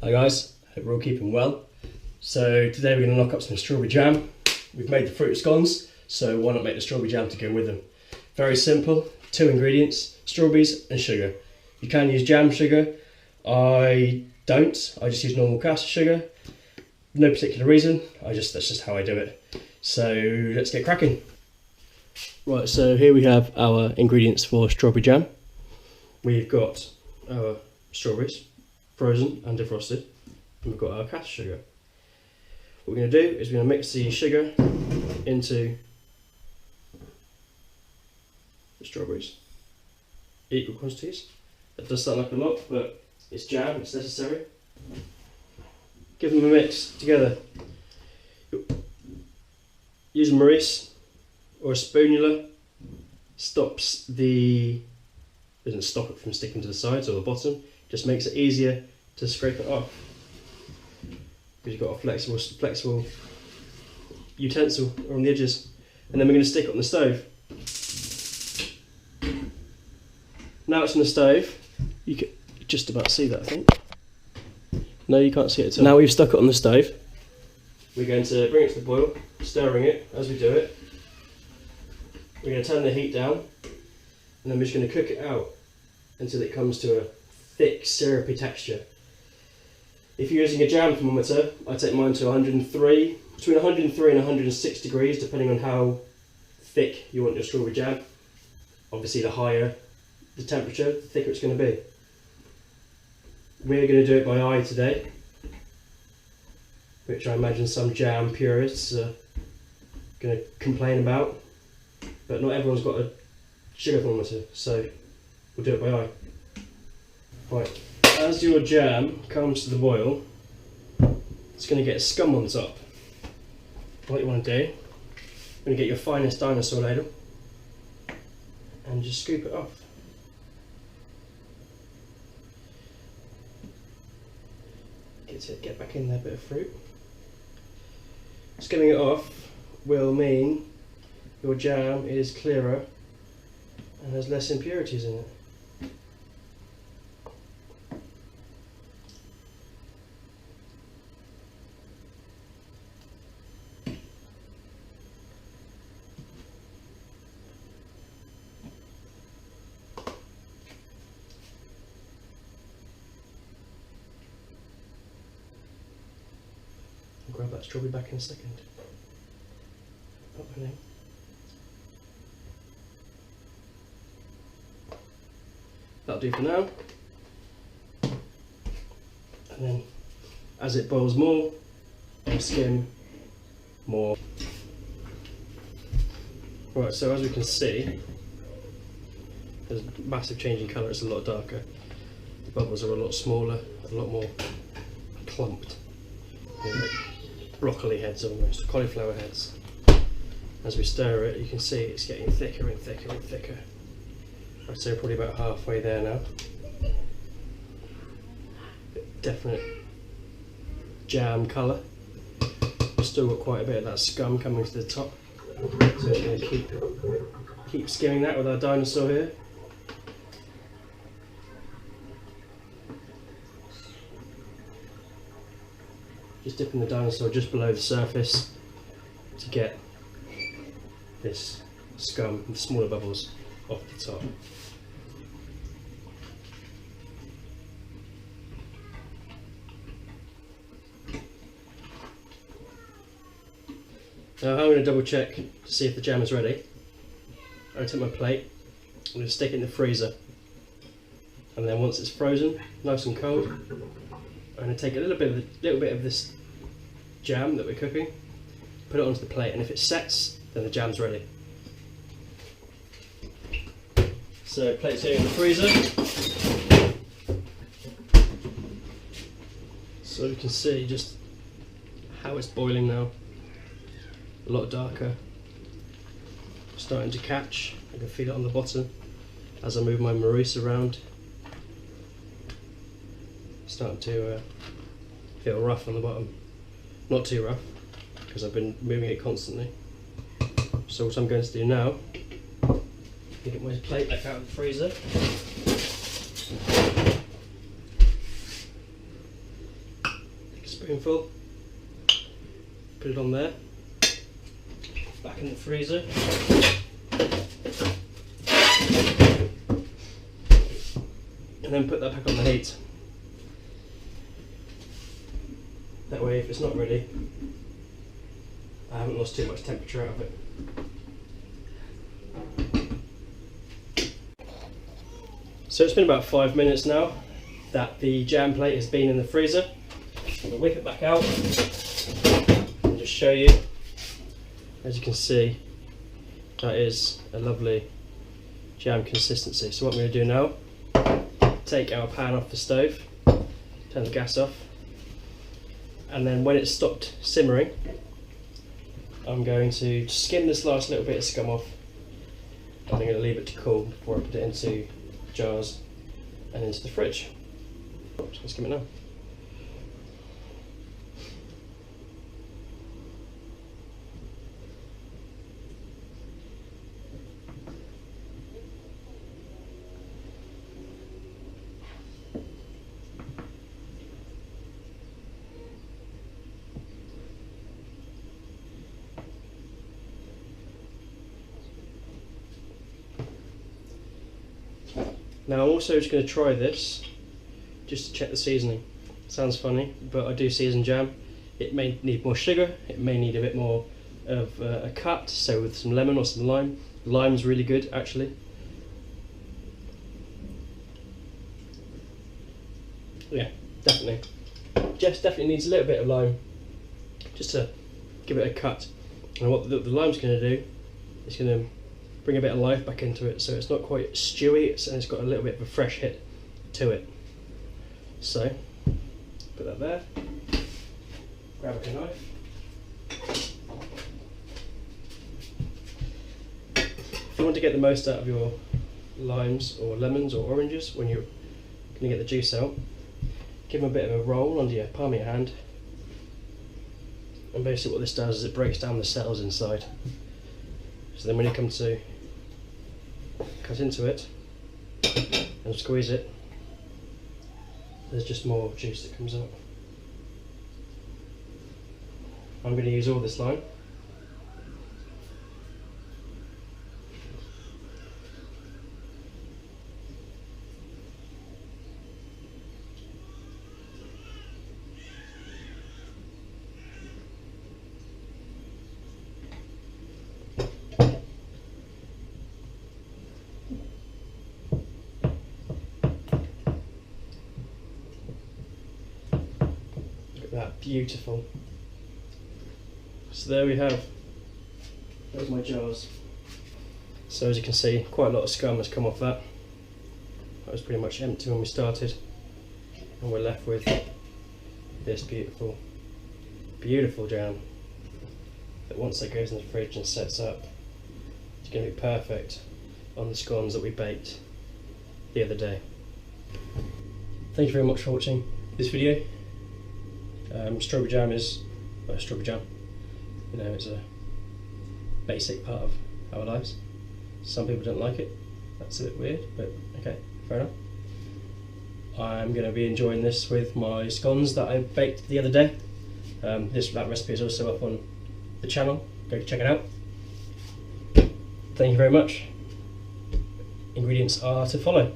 Hi guys, hope we're all keeping well. So today we're going to knock up some strawberry jam. We've made the fruit scones, so why not make the strawberry jam to go with them? Very simple, 2 ingredients, strawberries and sugar. You can use jam sugar, I don't, I just use normal caster sugar. No particular reason, that's just how I do it. So let's get cracking. Right, so here we have our ingredients for strawberry jam. We've got our strawberries, frozen and defrosted, and we've got our caster sugar. What we're going to do is we're going to mix the sugar into the strawberries, equal quantities. That does sound like a lot, but it's jam, it's necessary. Give them a mix together. Use a Maurice or a spoonula. Doesn't stop it from sticking to the sides or the bottom, just makes it easier to scrape it off. Because you've got a flexible utensil on the edges. And then we're going to stick it on the stove. Now it's on the stove, you can just about see that, I think. No, you can't see it at all. Now we've stuck it on the stove, we're going to bring it to the boil, stirring it as we do it. We're going to turn the heat down, and then we're just going to cook it out until it comes to a thick, syrupy texture. If you're using a jam thermometer, I take mine to between 103 and 106 degrees, depending on how thick you want your strawberry jam. Obviously, the higher the temperature, the thicker it's going to be. We're going to do it by eye today, which I imagine some jam purists are going to complain about, but not everyone's got a sugar thermometer, so we'll do it by eye. Right, as your jam comes to the boil, it's going to get a scum on top. What you want to do, you're going to get your finest dinosaur ladle and just scoop it off. Get back in there, bit of fruit. Skimming it off will mean your jam is clearer and has less impurities in it. I'll grab that strawberry back in a second. Pop it in. That'll do for now. And then as it boils more, I'll skim more. Right, so as we can see, there's a massive change in colour, it's a lot darker. The bubbles are a lot smaller, a lot more clumped. Like broccoli heads almost, cauliflower heads. As we stir it, you can see it's getting thicker and thicker and thicker. I'd say probably about halfway there now. Definite jam colour. We've still got quite a bit of that scum coming to the top. So we're going to keep skimming that with our dinosaur here. Just dipping the dinosaur just below the surface to get this scum, the smaller bubbles, off the top. Now I'm going to double check to see if the jam is ready. I'm going to take my plate, I'm going to stick it in the freezer, and then once it's frozen, nice and cold, I'm going to take a little bit of this jam that we're cooking, put it onto the plate, and if it sets, then the jam's ready. So plate's here in the freezer. So you can see just how it's boiling now. A lot darker. Starting to catch. I can feel it on the bottom as I move my Maurice around. Starting to feel rough on the bottom. Not too rough, because I've been moving it constantly. So what I'm going to do now, get my plate back out of the freezer. spoonful. Put it on there. Back in the freezer. And then put that back on the heat. That way, if it's not ready, I haven't lost too much temperature out of it. So it's been about 5 minutes now that the jam plate has been in the freezer. I'm going to whip it back out and just show you. As you can see, that is a lovely jam consistency. So what I'm going to do now, take our pan off the stove, turn the gas off, and then when it's stopped simmering, I'm going to skim this last little bit of scum off, and I'm going to leave it to cool before I put it into jars and into the fridge. Let's skim it now. Now I'm also just going to try this, just to check the seasoning. Sounds funny, but I do season jam. It may need more sugar, it may need a bit more of a cut, so with some lemon or some lime. Lime's really good actually. Yeah, definitely. Just definitely needs a little bit of lime, just to give it a cut. And what the lime's going to do, is going to bring a bit of life back into it, so it's not quite stewy, and it's got a little bit of a fresh hit to it. So, put that there, grab a knife. If you want to get the most out of your limes or lemons or oranges when you're going to get the juice out, give them a bit of a roll under your palm of your hand, and basically what this does is it breaks down the cells inside. So then when you come to cut into it and squeeze it, there's just more juice that comes out. I'm going to use all this lime. That beautiful. So there we have, there's my jars. So as you can see, quite a lot of scum has come off that. That was pretty much empty when we started, and we're left with this beautiful, beautiful jam that once it goes in the fridge and sets up, it's going to be perfect on the scones that we baked the other day. Thank you very much for watching this video. Strawberry jam is, well, strawberry jam, you know, it's a basic part of our lives. Some people don't like it, that's a bit weird, but okay, fair enough. I'm going to be enjoying this with my scones that I baked the other day. That recipe is also up on the channel, go check it out. Thank you very much. Ingredients are to follow.